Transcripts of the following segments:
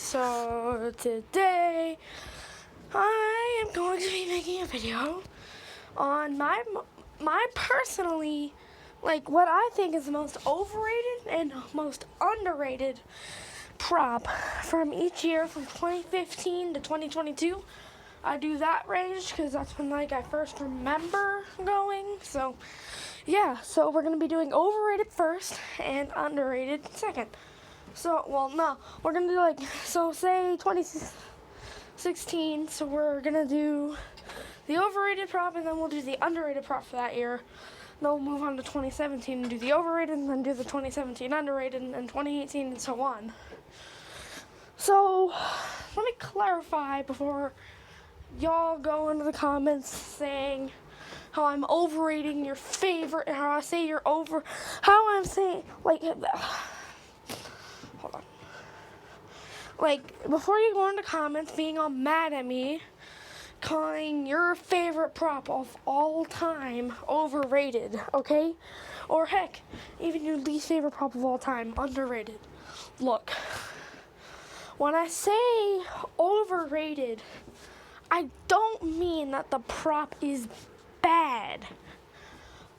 So today I am going to be making a video on my personally, like, what I think is the most overrated and most underrated prop from each year from 2015 to 2022. I do that range because that's when, like, I first remember going. So yeah, so we're gonna be doing overrated first and underrated second. So, well, no, we're gonna do say 2016. So we're gonna do the overrated prop, and then we'll do the underrated prop for that year. Then we'll move on to 2017 and do the overrated, and then do the 2017 underrated, and 2018, and so on. So let me clarify before y'all go into the comments saying how I'm overrating your favorite, how I say you're over, how I'm saying, like, hold on. Like, before you go into comments being all mad at me, calling your favorite prop of all time overrated, okay? Or heck, even your least favorite prop of all time underrated. Look, when I say overrated, I don't mean that the prop is bad.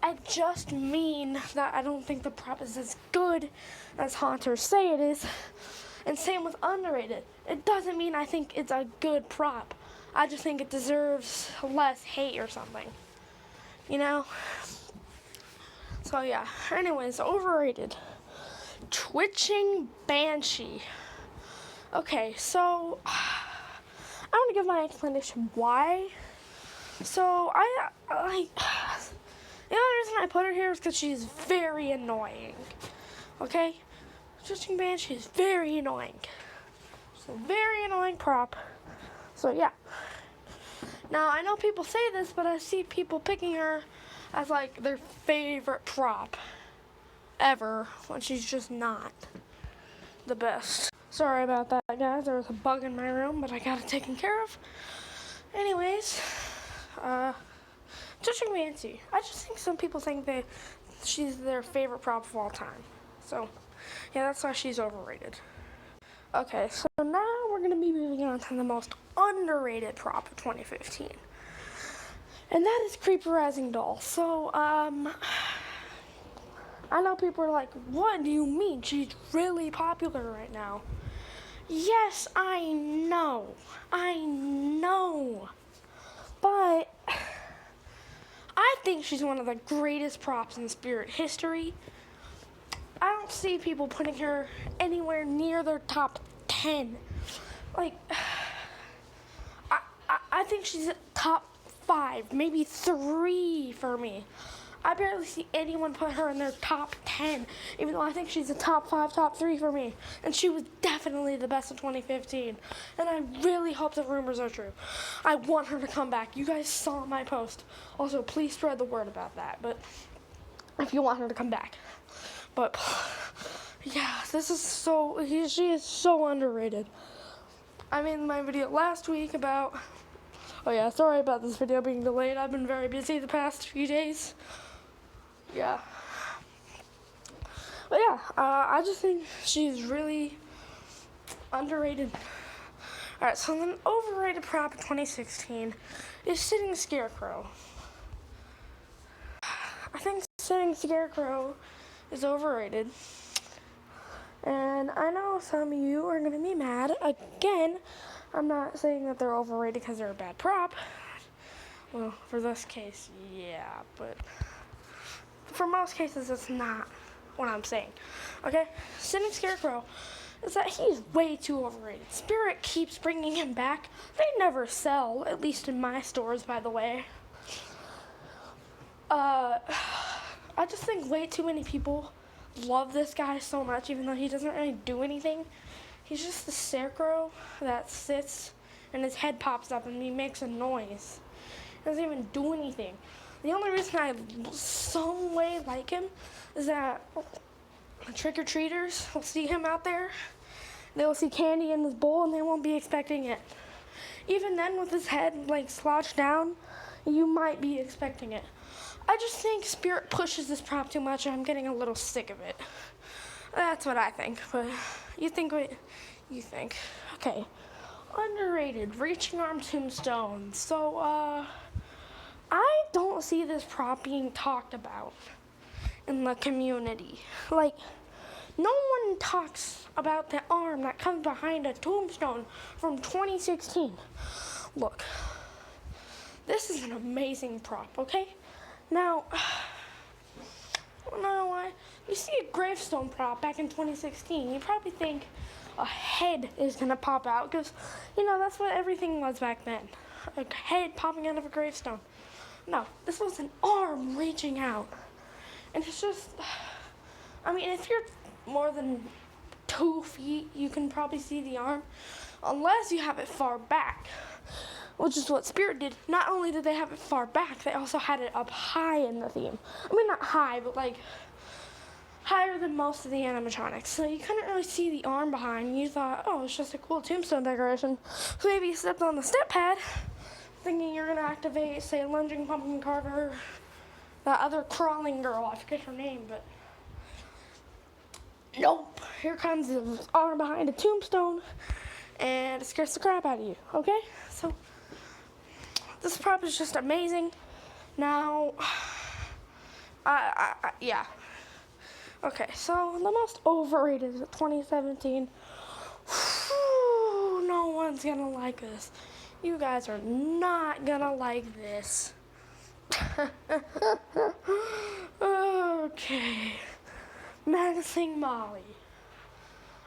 I just mean that I don't think the prop is as good as haunters say it is. And same with underrated. It doesn't mean I think it's a good prop. I just think it deserves less hate or something. You know? So yeah. Anyways, overrated. Twitching Banshee. Okay, so I want to give my explanation why. So the only reason I put her here is because she's very annoying. Okay? Twitching Banshee is very annoying. It's a very annoying prop. So yeah. Now I know people say this, but I see people picking her as like their favorite prop ever, when she's just not the best. Sorry about that, guys. There was a bug in my room, but I got it taken care of. Anyways, Twitching Banshee. I just think some people think that she's their favorite prop of all time. So, yeah, that's why she's overrated. Okay, so now we're going to be moving on to the most underrated prop of 2015. And that is Creeper Rising Doll. So, I know people are like, what do you mean? She's really popular right now. Yes, I know. But I think she's one of the greatest props in Spirit history. I don't see people putting her anywhere near their top 10. Like, I think she's at top 5, maybe 3 for me. I barely see anyone put her in their top 10, even though I think she's a top 5, top 3 for me. And she was definitely the best of 2015. And I really hope the rumors are true. I want her to come back. You guys saw my post. Also, please spread the word about that. But if you want her to come back. But yeah, she is so underrated. I made my video last week about, oh yeah, sorry about this video being delayed. I've been very busy the past few days. Yeah. But yeah, I just think she's really underrated. Alright, so the overrated prop of 2016 is Sitting Scarecrow. I think Sitting Scarecrow is overrated. And I know some of you are going to be mad. Again, I'm not saying that they're overrated because they're a bad prop. Well, for this case, yeah, but for most cases, that's not what I'm saying. Okay? Sitting Scarecrow is that he's way too overrated. Spirit keeps bringing him back. They never sell, at least in my stores, by the way. I just think way too many people love this guy so much, even though he doesn't really do anything. He's just the scarecrow that sits and his head pops up and he makes a noise. He doesn't even do anything. The only reason I some way like him is that trick-or-treaters will see him out there. They will see candy in his bowl and they won't be expecting it. Even then, with his head like slouched down, you might be expecting it. I just think Spirit pushes this prop too much and I'm getting a little sick of it. That's what I think, but you think what you think. Okay. Underrated, reaching arm tombstone. So, I don't see this prop being talked about in the community. Like, no one talks about the arm that comes behind a tombstone from 2016. Look, this is an amazing prop, okay? Now, you see a gravestone prop back in 2016, you probably think a head is gonna pop out because, that's what everything was back then. A head popping out of a gravestone. No, this was an arm reaching out. And it's just, if you're more than 2 feet, you can probably see the arm, unless you have it far back, which is what Spirit did. Not only did they have it far back, they also had it up high in the theme. Not high, but like higher than most of the animatronics. So you couldn't really see the arm behind. You thought, oh, it's just a cool tombstone decoration. So maybe you stepped on the step pad, thinking you're gonna activate, say, Lunging Pumpkin Carver, that other crawling girl, I forget her name, but nope. Here comes the arm behind a tombstone, and it scares the crap out of you, okay? So, this prop is just amazing. Now, yeah. Okay, so the most overrated is 2017. Whew, no one's gonna like this. You guys are not gonna like this. Okay. Menacing Molly.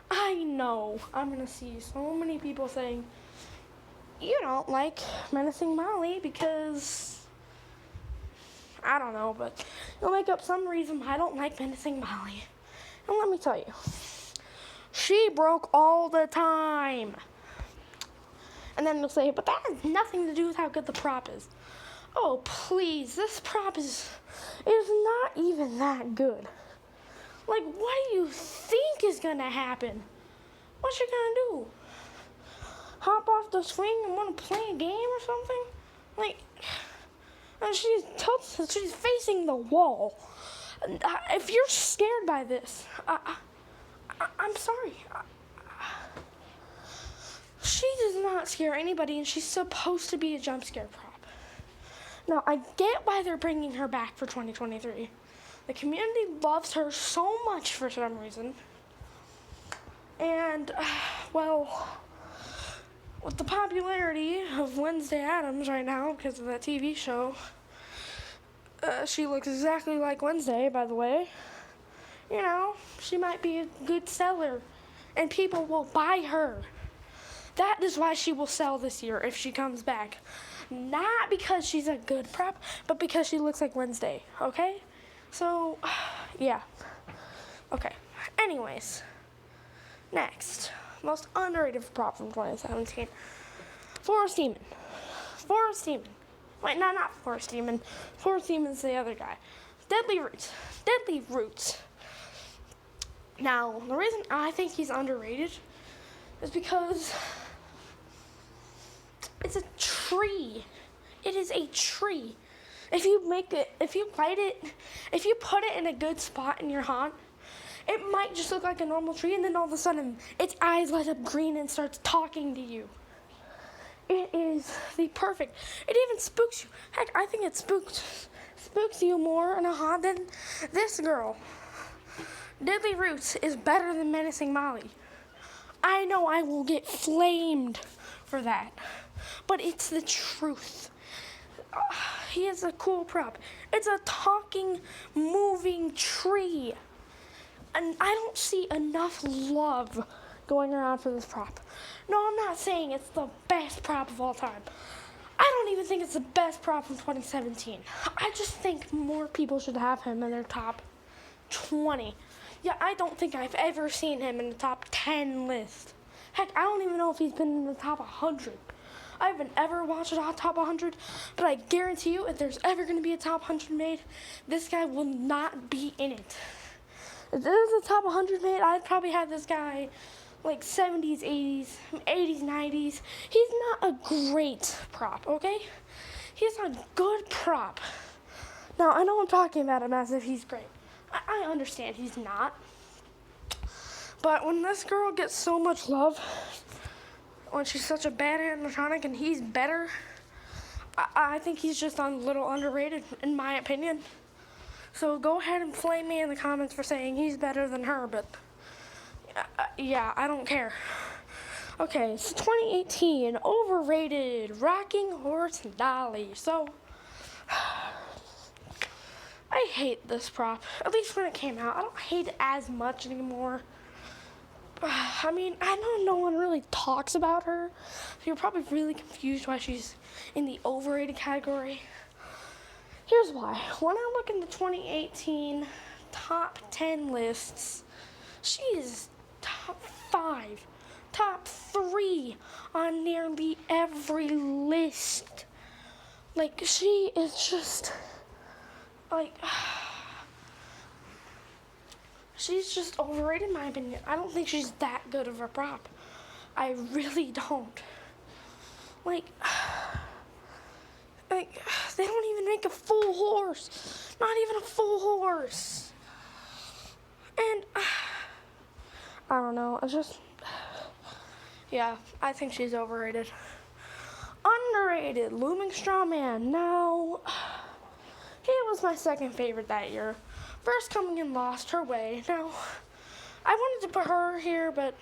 I know I'm gonna see so many people saying, you don't like Menacing Molly because, I don't know, but you'll make up some reason I don't like Menacing Molly. And let me tell you, she broke all the time. And then they'll say, but that has nothing to do with how good the prop is. Oh, please, this prop is not even that good. Like, what do you think is gonna happen? What you gonna do? Hop off the swing and wanna play a game or something? Like, and she's facing the wall. If you're scared by this, I'm sorry. She does not scare anybody, and she's supposed to be a jump scare prop. Now, I get why they're bringing her back for 2023. The community loves her so much for some reason. And, well, with the popularity of Wednesday Addams right now because of that TV show, she looks exactly like Wednesday, by the way. She might be a good seller, and people will buy her. That is why she will sell this year if she comes back. Not because she's a good prop, but because she looks like Wednesday, okay? So, yeah. Okay. Anyways, next. Most underrated prop from 2017. Forest Demon. Forest Demon. Wait, no, not Forest Demon. Forest Demon's the other guy. Deadly Roots. Deadly Roots. Now, the reason I think he's underrated is because it's a tree. It is a tree. If you light it, if you put it in a good spot in your haunt, it might just look like a normal tree, and then all of a sudden, its eyes light up green and starts talking to you. It is the perfect. It even spooks you. Heck, I think it spooks you more in a haunt than this girl. Deadly Roots is better than Menacing Molly. I know I will get flamed for that, but it's the truth. He is a cool prop. It's a talking, moving tree. And I don't see enough love going around for this prop. No, I'm not saying it's the best prop of all time. I don't even think it's the best prop from 2017. I just think more people should have him in their top 20. Yeah, I don't think I've ever seen him in the top 10 list. Heck, I don't even know if he's been in the top 100. I haven't ever watched a top 100, but I guarantee you if there's ever going to be a top 100 made, this guy will not be in it. If there's a top 100 made, I'd probably have this guy like 70s, 80s, 90s. He's not a great prop, okay? He's a good prop. Now, I know I'm talking about him as if he's great. I understand he's not. But when this girl gets so much love, when she's such a bad animatronic and he's better. I think he's just a little underrated, in my opinion. So go ahead and flame me in the comments for saying he's better than her, but yeah, I don't care. Okay, so 2018, overrated, Rocking Horse Dolly. So, I hate this prop, at least when it came out. I don't hate it as much anymore. I mean, I know no one really talks about her, so you're probably really confused why she's in the overrated category. Here's why. When I look in the 2018 top 10 lists, she is top 5, top 3 on nearly every list. Like, she is just, like, she's just overrated in my opinion. I don't think she's that good of a prop. I really don't. Like, they don't even make a full horse. Not even a full horse. And, I don't know. It's just, yeah, I think she's overrated. Underrated, Looming Strawman. Now, he was my second favorite that year. First coming in Lost Her Way. Now, I wanted to put her here, but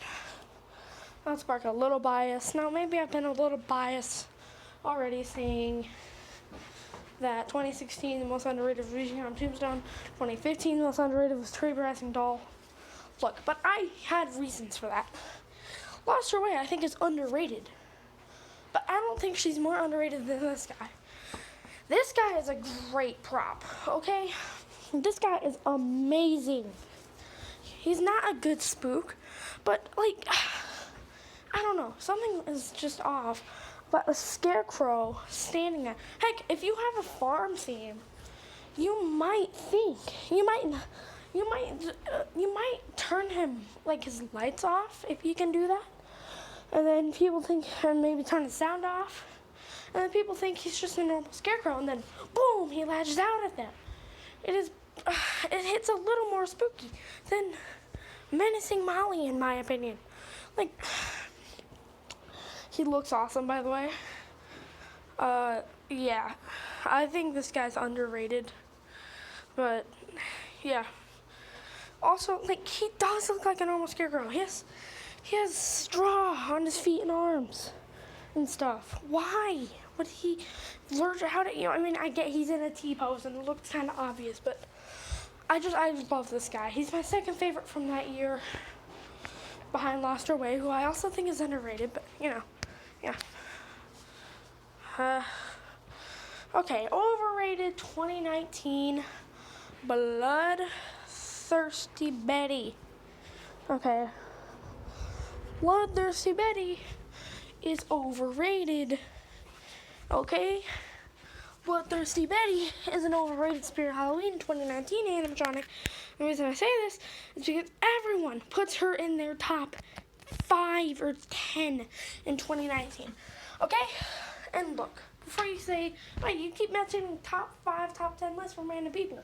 that sparked a little bias. Now, maybe I've been a little biased already, seeing that 2016, the most underrated was Reaching on Tombstone. 2015, the most underrated was Tree Racing Doll. Look, but I had reasons for that. Lost Her Way, I think, is underrated. But I don't think she's more underrated than this guy. This guy is a great prop, okay? This guy is amazing. He's not a good spook, but, like, I don't know. Something is just off. But a scarecrow standing there. Heck, if you have a farm theme, you might turn him, like, his lights off, if you can do that. And then people think, and maybe turn the sound off. And then people think he's just a normal scarecrow, and then boom, he lashes out at them. It hits a little more spooky than Menacing Molly, in my opinion. Like, he looks awesome, by the way. Yeah, I think this guy's underrated. But, yeah. Also, like, he does look like a normal scarecrow. He has straw on his feet and arms and stuff. Why would he lurch out at you? I mean, I get he's in a T-pose and it looks kind of obvious, but I just love this guy. He's my second favorite from that year, behind Lost Her Way, who I also think is underrated, but, you know, yeah. Okay, overrated 2019, Bloodthirsty Betty. Okay. Bloodthirsty Betty is overrated. Okay? Bloodthirsty Betty is an overrated Spirit Halloween 2019 animatronic. The reason I say this is because everyone puts her in their top 5 or 10 in 2019. Okay? And look, before you say, wait, you keep mentioning top 5, top 10 lists from random people.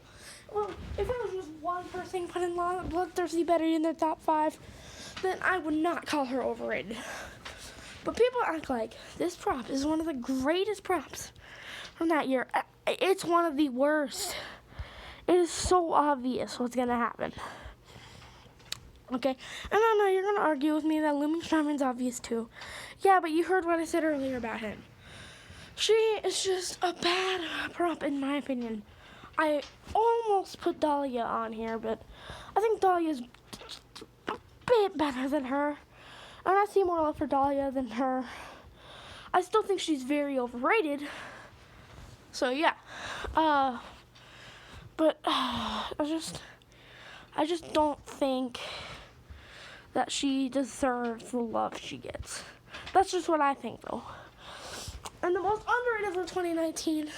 Well, if there was just one person putting Bloodthirsty Betty in their top 5, then I would not call her overrated. But people act like this prop is one of the greatest props from that year. It's one of the worst. It is so obvious what's going to happen. Okay? And I know you're going to argue with me that Looming Strawman's obvious too. Yeah, but you heard what I said earlier about him. She is just a bad prop, in my opinion. I almost put Dahlia on here, but I think Dahlia's a bit better than her. And I see more love for Dahlia than her. I still think she's very overrated. So yeah. But I just don't think that she deserves the love she gets. That's just what I think, though. And the most underrated for 2019,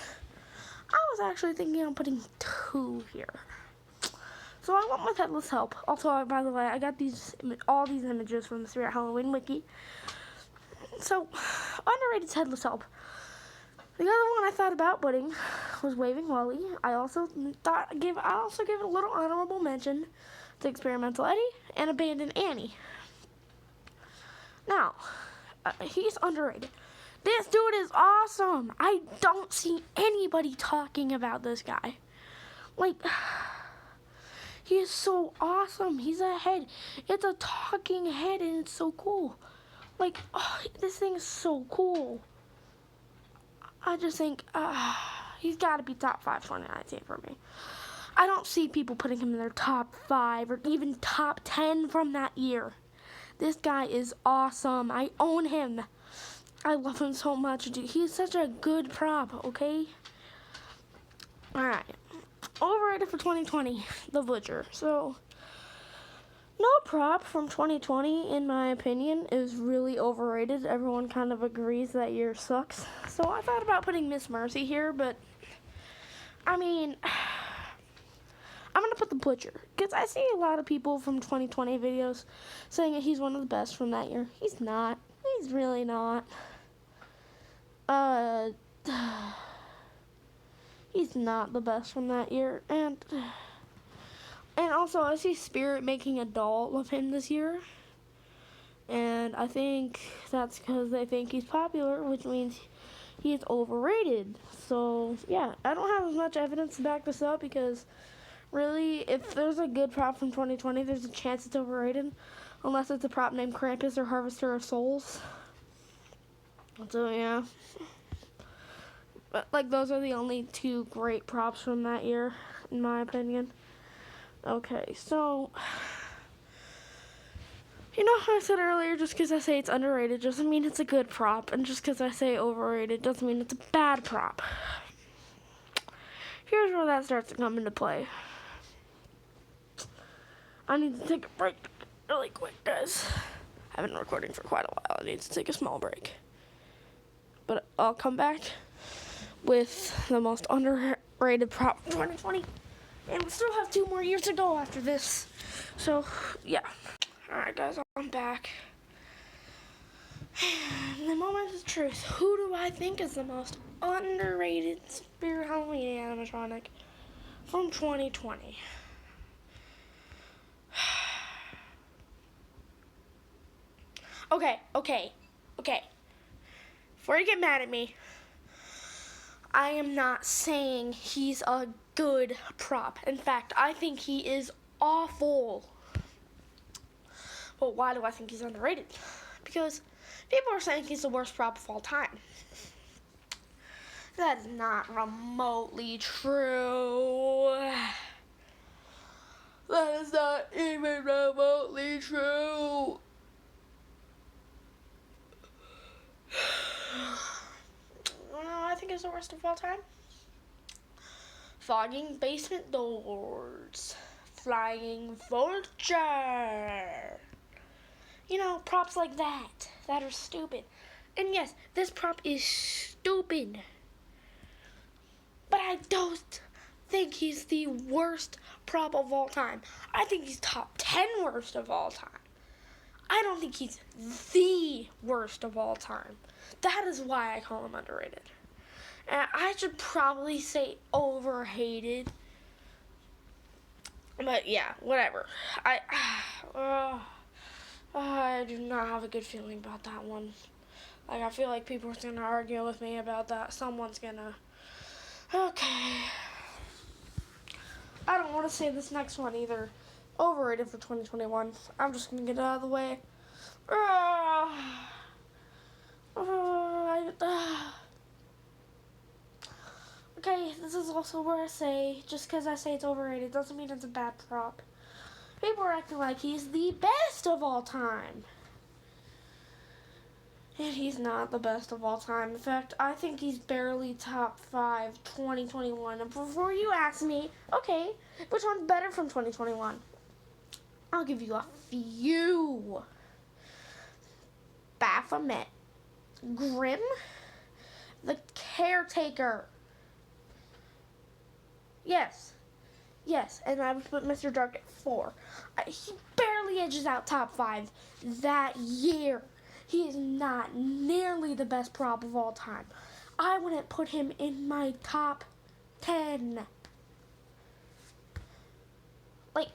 I was actually thinking of putting 2 here. So I went with Headless Help. Also, by the way, I got all these images from the Spirit Halloween wiki. So, underrated Headless Help. The other one I thought about putting was Waving Wally. I also gave it a little honorable mention to Experimental Eddie and Abandoned Annie. Now, he's underrated. This dude is awesome. I don't see anybody talking about this guy. Like, he is so awesome. He's a head. It's a talking head, and it's so cool. Like, oh, this thing is so cool. I just think he's got to be top 5 2019 for me. I don't see people putting him in their top 5 or even top 10 from that year. This guy is awesome. I own him. I love him so much, dude. He's such a good prop, okay? Alright. Overrated for 2020, the Butcher. So, no prop from 2020, in my opinion, is really overrated. Everyone kind of agrees that year sucks. So I thought about putting Miss Mercy here, but, I mean, I'm going to put the Butcher. Because I see a lot of people from 2020 videos saying that he's one of the best from that year. He's not. He's really not. He's not the best from that year. And also, I see Spirit making a doll of him this year. And I think that's because they think he's popular, which means he's overrated. So, yeah, I don't have as much evidence to back this up because, really, if there's a good prop from 2020, there's a chance it's overrated. Unless it's a prop named Krampus or Harvester of Souls. So, yeah. But, like, those are the only 2 great props from that year, in my opinion. Okay, so, you know how I said earlier, just because I say it's underrated doesn't mean it's a good prop, and just because I say overrated doesn't mean it's a bad prop. Here's where that starts to come into play. I need to take a break really quick, guys. I've been recording for quite a while. I need to take a small break. But I'll come back with the most underrated prop of 2020. And we still have 2 more years to go after this. So, yeah. Alright, guys, I'm back. The moment of truth. Who do I think is the most underrated Spirit Halloween animatronic from 2020? Okay. Before you get mad at me, I am not saying he's a good prop. In fact, I think he is awful. But why do I think he's underrated? Because people are saying he's the worst prop of all time. That is not remotely true. That is not even remotely true. I think it's the worst of all time. Fogging basement doors. Flying vulture. You know, props like that are stupid. And yes, this prop is stupid. But I don't think he's the worst prop of all time. I think he's top 10 worst of all time. I don't think he's the worst of all time. That is why I call him underrated. And I should probably say overhated. But yeah, whatever. I do not have a good feeling about that one. Like, I feel like people are going to argue with me about that. Someone's going to... Okay. I don't want to say this next one either. Overrated for 2021. I'm just going to get it out of the way. Okay, this is also where I say, just because I say it's overrated doesn't mean it's a bad prop. People are acting like he's the best of all time. And he's not the best of all time. In fact, I think he's barely top 5 2021. And before you ask me, okay, which one's better from 2021? I'll give you a few. Baphomet. Grimm. The Caretaker. Yes, and I would put Mr. Dark at 4. He barely edges out top 5 that year. He is not nearly the best prop of all time. I wouldn't put him in my top 10. Like,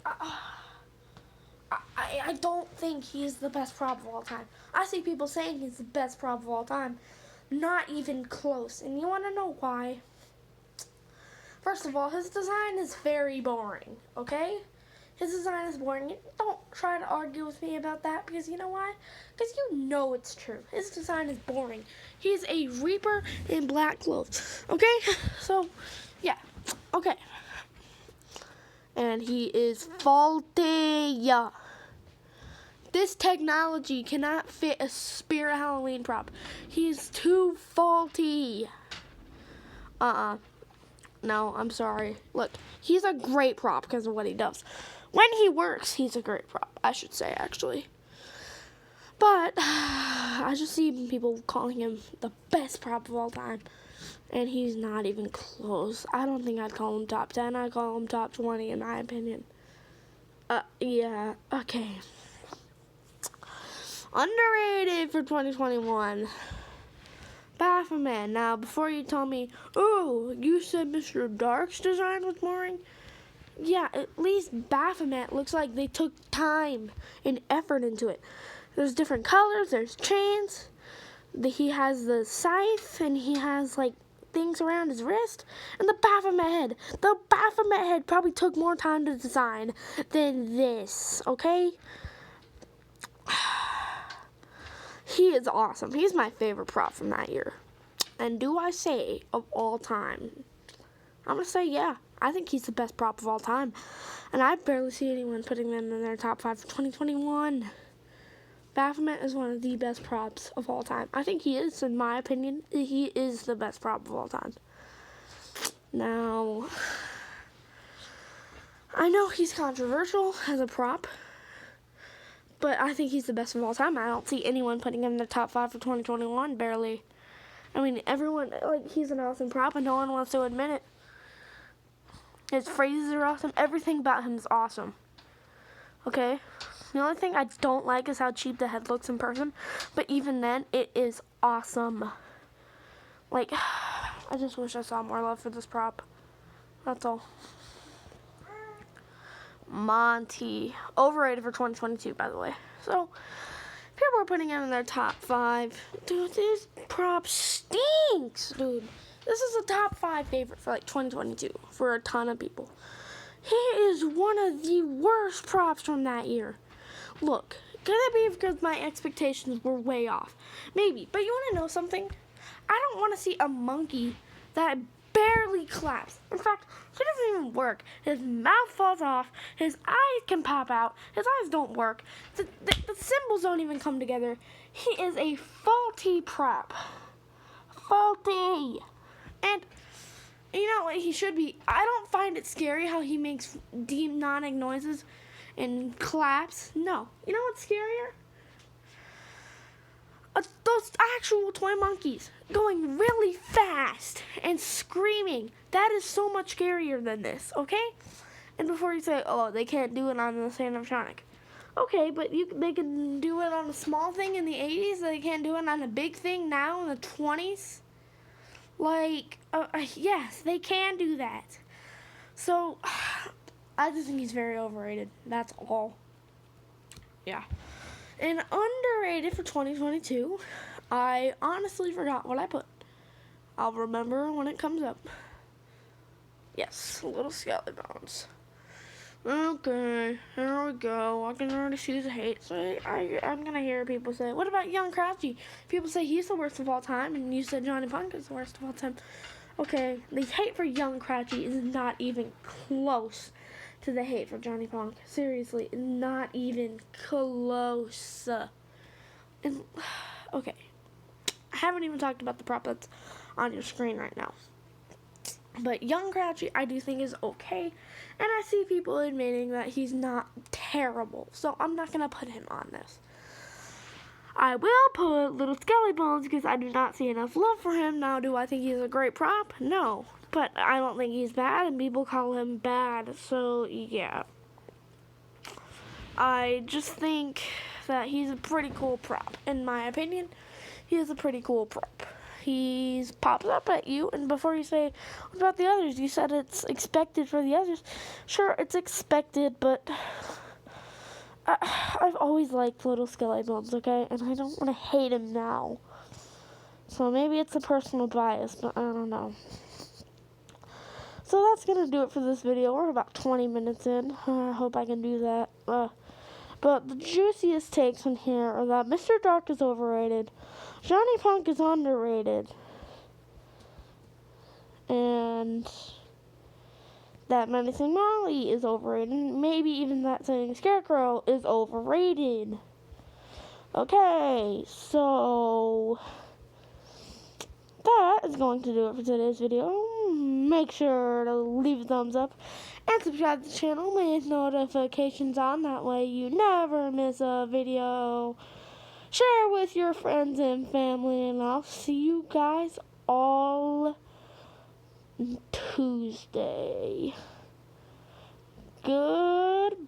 I don't think he's the best prop of all time. I see people saying he's the best prop of all time. Not even close. And you want to know why? First of all, his design is very boring, okay? His design is boring. Don't try to argue with me about that, because you know why? Because you know it's true. His design is boring. He's a Reaper in black clothes, okay? So, yeah, okay. And he is faulty. This technology cannot fit a Spirit Halloween prop. He's too faulty. No, I'm sorry. Look, he's a great prop because of what he does. When he works, he's a great prop, I should say, actually. But I just see people calling him the best prop of all time. And he's not even close. I don't think I'd call him top 10. I'd call him top 20 in my opinion. Yeah, okay. Underrated for 2021. Baphomet. Now, before you tell me, oh, you said Mr. Dark's design was boring. Yeah, at least Baphomet looks like they took time and effort into it. There's different colors, there's chains. He has the scythe, and he has, like, things around his wrist. And the Baphomet head. The Baphomet head probably took more time to design than this, okay? He is awesome. He's my favorite prop from that year. And do I say of all time? I'm going to say yeah. I think he's the best prop of all time. And I barely see anyone putting them in their top 5 for 2021. Baphomet is one of the best props of all time. I think he is, in my opinion. He is the best prop of all time. Now, I know he's controversial as a prop, but I think he's the best of all time. I don't see anyone putting him in the top 5 for 2021, barely. I mean, everyone, like, he's an awesome prop, and no one wants to admit it. His phrases are awesome. Everything about him is awesome. Okay? The only thing I don't like is how cheap the head looks in person, but even then, it is awesome. Like, I just wish I saw more love for this prop. That's all. Monty. Overrated for 2022, by the way. So, people are putting him in their top 5. Dude, this prop stinks, dude. This is a top 5 favorite for, like, 2022 for a ton of people. He is one of the worst props from that year. Look, could it be because my expectations were way off? Maybe, but you want to know something? I don't want to see a monkey that barely claps. In fact, he doesn't even work. His mouth falls off. His eyes can pop out. His eyes don't work. The symbols don't even come together. He is a faulty prop. Faulty. And you know what he should be? I don't find it scary how he makes demonic noises and claps. No. You know what's scarier? Those actual toy monkeys going really fast and screaming. That is so much scarier than this, okay? And before you say, oh, they can't do it on the animatronic. Okay, but they can do it on a small thing in the 80s. They can't do it on a big thing now in the 20s. Like, yes, they can do that. So, I just think he's very overrated. That's all. Yeah. And underrated for 2022, I honestly forgot what I put. I'll remember when it comes up. Yes, little Skelly Bones. Okay, here we go. I can already see the hate. So I'm going to hear people say, what about Young Crouchy? People say he's the worst of all time, and you said Johnny Punk is the worst of all time. Okay, the hate for Young Crouchy is not even close to the hate for Johnny Punk. Seriously, not even close. And, okay, I haven't even talked about the prop that's on your screen right now. But Young Crouchy, I do think is okay. And I see people admitting that he's not terrible. So I'm not going to put him on this. I will put Little Skelly Bones because I do not see enough love for him. Now, do I think he's a great prop? No. But I don't think he's bad, and people call him bad. So, yeah. I just think that he's a pretty cool prop. In my opinion, he is a pretty cool prop. He pops up at you, and before you say, what about the others? You said it's expected for the others. Sure, it's expected, but I've always liked Little Skelly Bones, okay? And I don't want to hate him now. So maybe it's a personal bias, but I don't know. So that's going to do it for this video. We're about 20 minutes in. I hope I can do that. But the juiciest takes in here are that Mr. Dark is overrated, Johnny Punk is underrated, and that Menacing Molly is overrated. Maybe even that saying Scarecrow is overrated. Okay, so that is going to do it for today's video. Make sure to leave a thumbs up and subscribe to the channel with notifications on. That way you never miss a video. Share with your friends and family, and I'll see you guys all Tuesday. Goodbye.